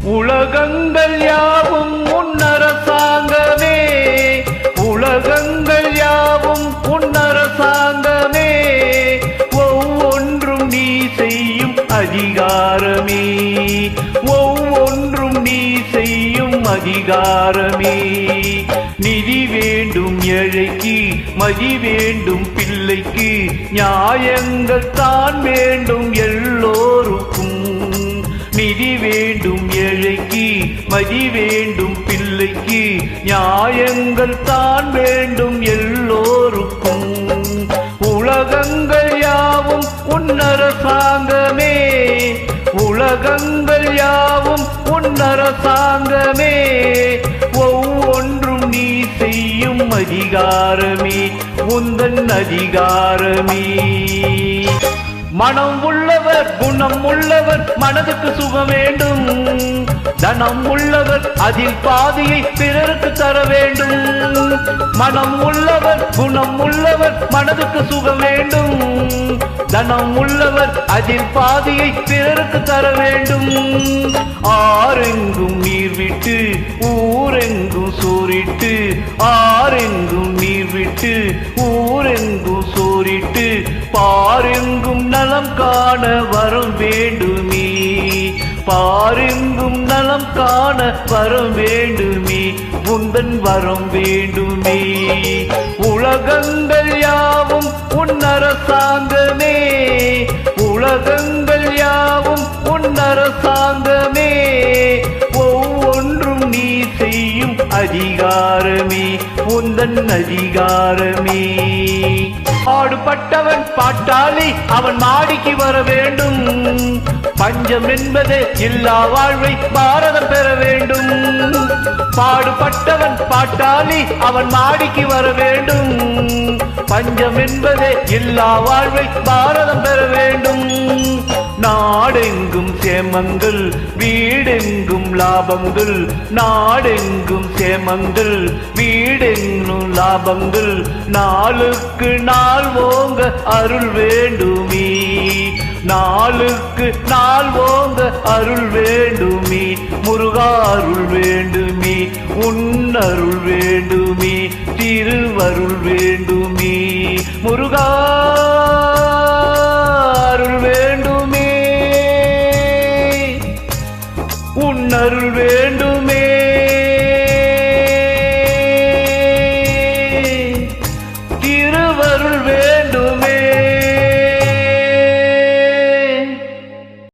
உலகங்கள் யாவும் உன்னரசாங்கமே, உலகங்கள் யாவும் உன்னரசாங்கமே, ஒவ்வொன்றும் நீ செய்யும் அதிகாரமே, ஒவ்வொன்றும் நீ செய்யும் அதிகாரமே. நிதி வேண்டும் ஏழைக்கு, மதி வேண்டும் பிள்ளைக்கு, நியாயங்கள் தான் வேண்டும் எல்லோருக்கும். நிதி வேண்டும் ஏழைக்கு, மதி வேண்டும் பிள்ளைக்கு, நியாயங்கள் தான் வேண்டும் எல்லோருக்கும். உலகங்கள் யாவும் உன்னரசாங்கமே, உலகங்கள் யாவும் உன்னரசாங்கமே, ஒவ்வொன்றும் நீ செய்யும் அதிகாரமே, உந்தன் அதிகாரமே. மனம் உள்ளவர் குணம் உள்ளவர் மனதுக்கு சுகம் வேண்டும், தனம் உள்ளவர் அதில் பாதியை பிறருக்கு தர வேண்டும். மனம் உள்ளவர் குணம் உள்ளவர் மனதுக்கு சுகம் வேண்டும், தனம் உள்ளவர் அதில் பாதியை பிறருக்கு தர வேண்டும். ஆரெங்கும் நீர் விட்டு ஊரெங்கும் சோரிட்டு, ஆரெங்கும் நீர் விட்டு ஊரெங்கும் சோரிட்டு, பாரெங்கும் நலம் காண வரம் வேண்டுமே, பாரெங்கும் நலம் காண வரம் வேண்டுமே, உந்தன் வரம் வேண்டுமே. உலகங்கள் யாவும் உன்னரசாங்கமே, உலகங்கள் யாவும் உன்னரசாங்கமே, ஒவ்வொன்றும் நீ செய்யும் அதிகாரமே, உந்தன் அதிகாரமே. பாடுபட்டவன் பாட்டாளி அவன் மாடிக்கு வர வேண்டும், பஞ்சம் என்பதே இல்லா வாழ்வை பாரதம் பெற வேண்டும். பாடுபட்டவன் பாட்டாளி அவன் மாடிக்கு வர வேண்டும், பஞ்சம் என்பதே இல்லா வாழ்வை பாரதம் பெற வேண்டும். நாடெங்கும் சேமங்கள் வீடெங்கும் லாபங்கள், நாடெங்கும் சேமங்கள் வீடெங்கும் லாபங்கள், நாளுக்கு நாள் ஓங்க அருள் வேண்டுமே, நாளுக்கு நாள் ஓங்க அருள் வேண்டுமே, முருகா அருள் வேண்டுமே, உன் அருள் வேண்டுமே, திருவருள் வேண்டுமே, முருகா அருள் வேண்டுமே, உன் அருள் வேண்டுமே.